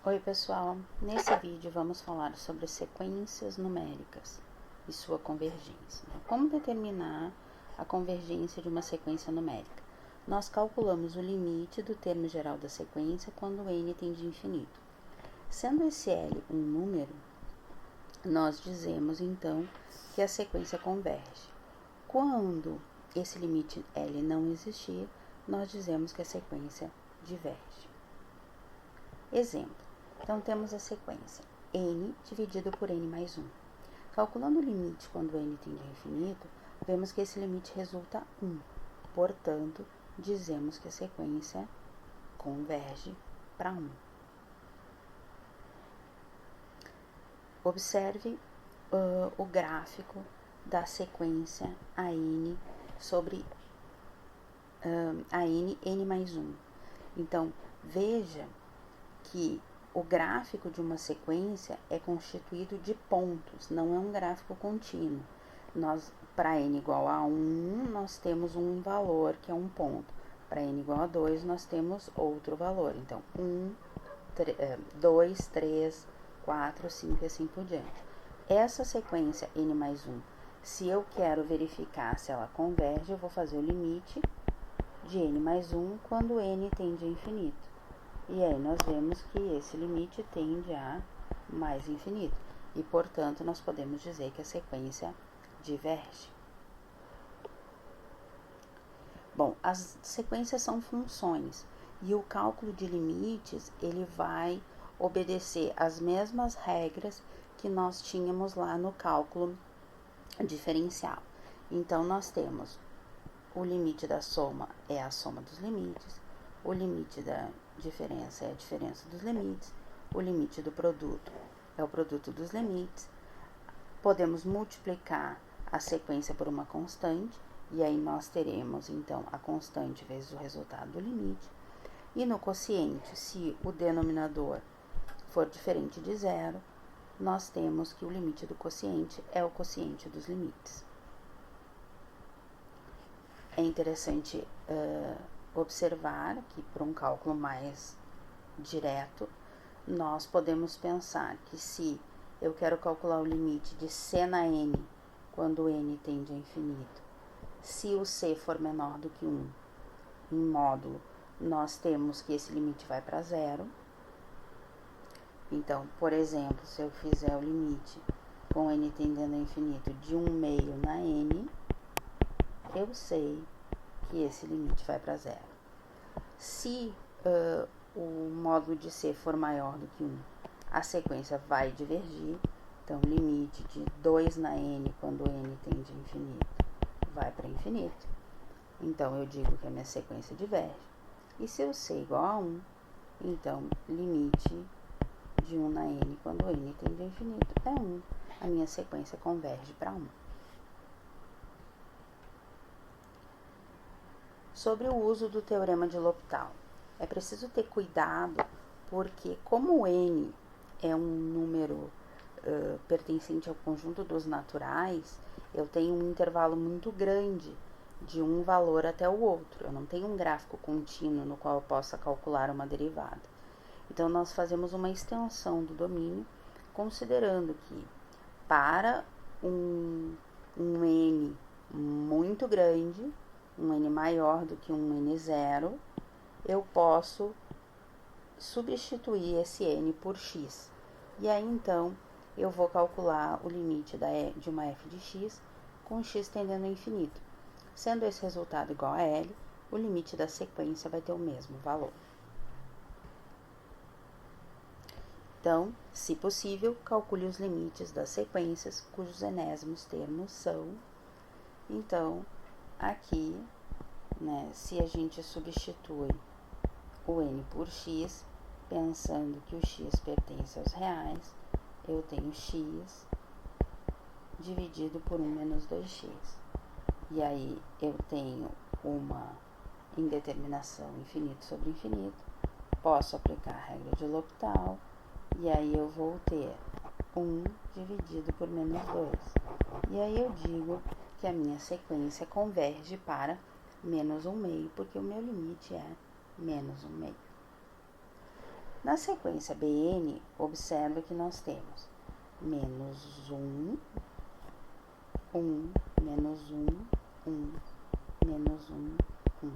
Oi pessoal, nesse vídeo vamos falar sobre sequências numéricas e sua convergência. Como determinar a convergência de uma sequência numérica? Nós calculamos o limite do termo geral da sequência quando n tende a infinito. Sendo esse L um número, nós dizemos então que a sequência converge. Quando esse limite L não existir, nós dizemos que a sequência diverge. Exemplo. Então, temos a sequência n dividido por n mais 1. Calculando o limite quando n tende a infinito, vemos que esse limite resulta 1. Portanto, dizemos que a sequência converge para 1. Observe o gráfico da sequência AN sobre n mais 1. Então, veja que o gráfico de uma sequência é constituído de pontos, não é um gráfico contínuo. Para n igual a 1, nós temos um valor, que é um ponto. Para n igual a 2, nós temos outro valor. Então, 2, 3, 4, 5 e assim por diante. Essa sequência n mais 1, se eu quero verificar se ela converge, eu vou fazer o limite de n mais 1 quando n tende a infinito. E aí nós vemos que esse limite tende a mais infinito. E, portanto, nós podemos dizer que a sequência diverge. Bom, as sequências são funções. E o cálculo de limites, ele vai obedecer às mesmas regras que nós tínhamos lá no cálculo diferencial. Então, nós temos o limite da soma é a soma dos limites, o limite da diferença é a diferença dos limites, o limite do produto é o produto dos limites. Podemos multiplicar a sequência por uma constante, e aí nós teremos, então, a constante vezes o resultado do limite. E no quociente, se o denominador for diferente de zero, nós temos que o limite do quociente é o quociente dos limites. É interessante observar que, por um cálculo mais direto, nós podemos pensar que se eu quero calcular o limite de c na n, quando n tende a infinito, se o c for menor do que 1 em módulo, nós temos que esse limite vai para zero. Então, por exemplo, se eu fizer o limite com n tendendo a infinito de 1/2 na n, eu sei que esse limite vai para zero. Se o módulo de c for maior do que 1, a sequência vai divergir. Então, limite de 2 na n quando n tende a infinito vai para infinito. Então, eu digo que a minha sequência diverge. E se o c é igual a 1, então, limite de 1 na n quando n tende a infinito é 1. A minha sequência converge para 1. Sobre o uso do teorema de L'Hopital. É preciso ter cuidado, porque como n é um número pertencente ao conjunto dos naturais, eu tenho um intervalo muito grande de um valor até o outro. Eu não tenho um gráfico contínuo no qual eu possa calcular uma derivada. Então, nós fazemos uma extensão do domínio, considerando que para um n muito grande, um n maior do que um n0, eu posso substituir esse n por x. E aí, então, eu vou calcular o limite de uma f de x com x tendendo a infinito. Sendo esse resultado igual a L, o limite da sequência vai ter o mesmo valor. Então, se possível, calcule os limites das sequências cujos enésimos termos são. Então, aqui, se a gente substitui o n por x, pensando que o x pertence aos reais, eu tenho x dividido por 1 menos 2x. E aí eu tenho uma indeterminação infinito sobre infinito, posso aplicar a regra de L'Hopital, e aí eu vou ter 1 dividido por menos 2. E aí eu digo que a minha sequência converge para menos 1/2, porque o meu limite é menos 1/2. Na sequência BN, observa que nós temos menos 1, 1, menos 1, 1, menos 1, 1.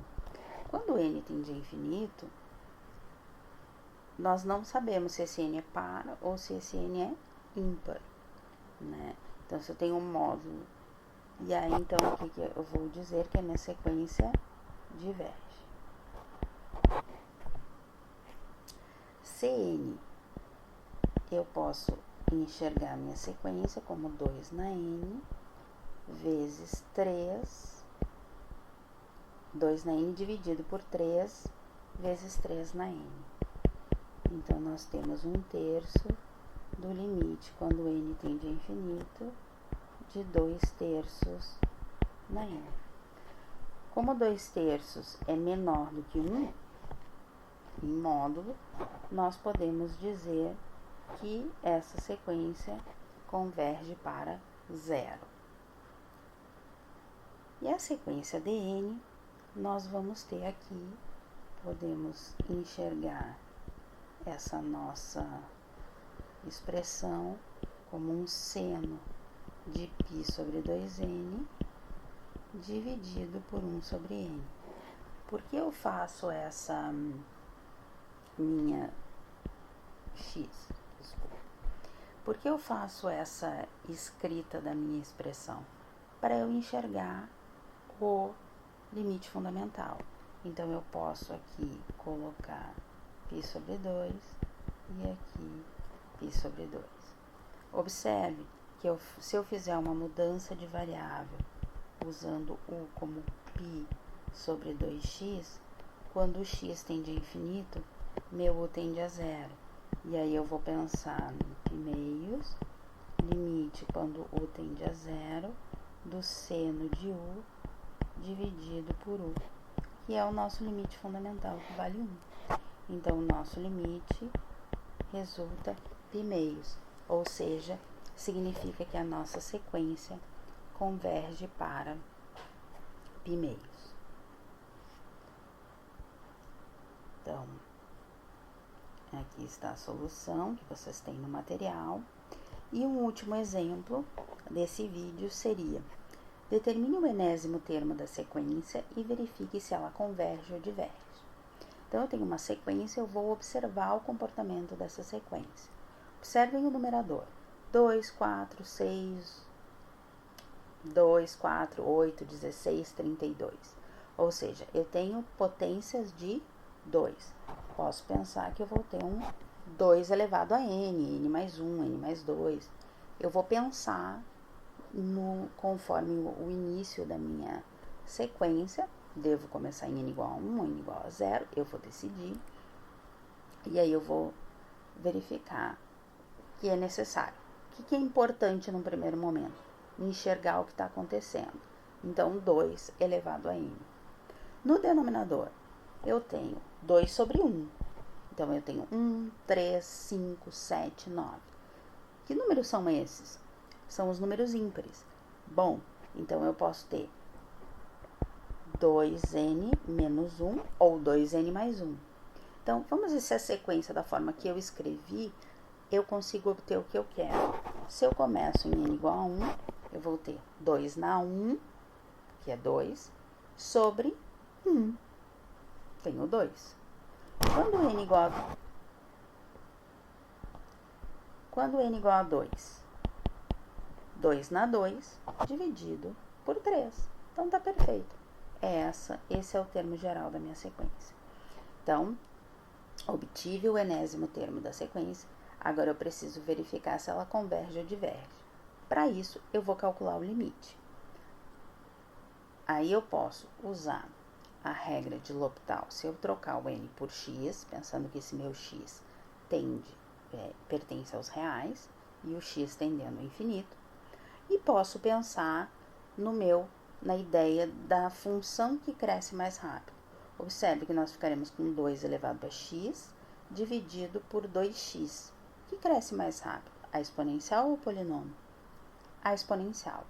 Quando n tende a infinito, nós não sabemos se esse n é par ou se esse n é ímpar, né? Então, se eu tenho um módulo, e aí, então, o que eu vou dizer que a minha sequência diverge. Cn, eu posso enxergar minha sequência como 2 na n, vezes 3, 2 na n dividido por 3, vezes 3 na n. Então, nós temos 1/3 do limite, quando n tende a infinito, de 2/3 na n. Como 2/3 é menor do que 1, em módulo, nós podemos dizer que essa sequência converge para 0. E a sequência dn, nós vamos ter aqui, podemos enxergar essa nossa expressão como um seno de π sobre 2n dividido por 1 sobre n. Por que eu faço essa minha x? Desculpa. Por que eu faço essa escrita da minha expressão? Para eu enxergar o limite fundamental. Então, eu posso aqui colocar π sobre 2 e aqui π sobre 2. Observe que se eu fizer uma mudança de variável usando u como π sobre 2x, quando o x tende a infinito, meu u tende a 0. E aí eu vou pensar no π meios, limite quando u tende a 0, do seno de u dividido por u, que é o nosso limite fundamental, que vale 1. Então, o nosso limite resulta π meios, ou seja, significa que a nossa sequência converge para π meios. Então, aqui está a solução que vocês têm no material. E um último exemplo desse vídeo seria: determine o enésimo termo da sequência e verifique se ela converge ou diverge. Então, eu tenho uma sequência, eu vou observar o comportamento dessa sequência. Observem o numerador: 2, 4, 6, 2, 4, 8, 16, 32. Ou seja, eu tenho potências de 2. Posso pensar que eu vou ter um 2 elevado a n, n mais 1, n mais 2. Eu vou pensar conforme o início da minha sequência. Devo começar em n igual a 1, n igual a 0, eu vou decidir. E aí eu vou verificar que é necessário. O que é importante no primeiro momento? Enxergar o que está acontecendo. Então, 2 elevado a n. No denominador, eu tenho 2 sobre 1. Então, eu tenho 1, 3, 5, 7, 9. Que números são esses? São os números ímpares. Bom, então eu posso ter 2n menos 1 ou 2n mais 1. Então, vamos ver se a sequência da forma que eu escrevi, eu consigo obter o que eu quero. Se eu começo em n igual a 1, eu vou ter 2 na 1, que é 2, sobre 1. Tenho 2. Quando n igual a 2, 2 na 2, dividido por 3. Então, tá perfeito. Esse é o termo geral da minha sequência. Então, obtive o enésimo termo da sequência. Agora, eu preciso verificar se ela converge ou diverge. Para isso, eu vou calcular o limite. Aí, eu posso usar a regra de L'Hopital. Se eu trocar o n por x, pensando que esse meu x pertence aos reais, e o x tendendo ao infinito, e posso pensar na ideia da função que cresce mais rápido. Observe que nós ficaremos com 2 elevado a x dividido por 2x. O que cresce mais rápido? A exponencial ou o polinômio? A exponencial.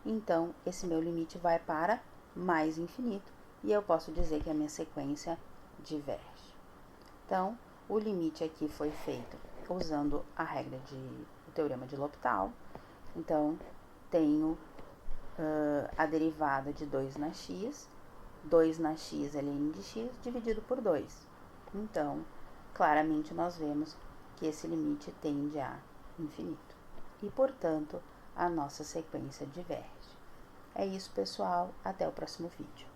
Então, esse meu limite vai para mais infinito e eu posso dizer que a minha sequência diverge. Então, O limite aqui foi feito usando a regra do teorema de L'Hopital. Então, tenho a derivada de 2 na x, 2 na x é ln de x dividido por 2. Então, claramente nós vemos que esse limite tende a infinito. E, portanto, a nossa sequência diverge. É isso, pessoal. Até o próximo vídeo.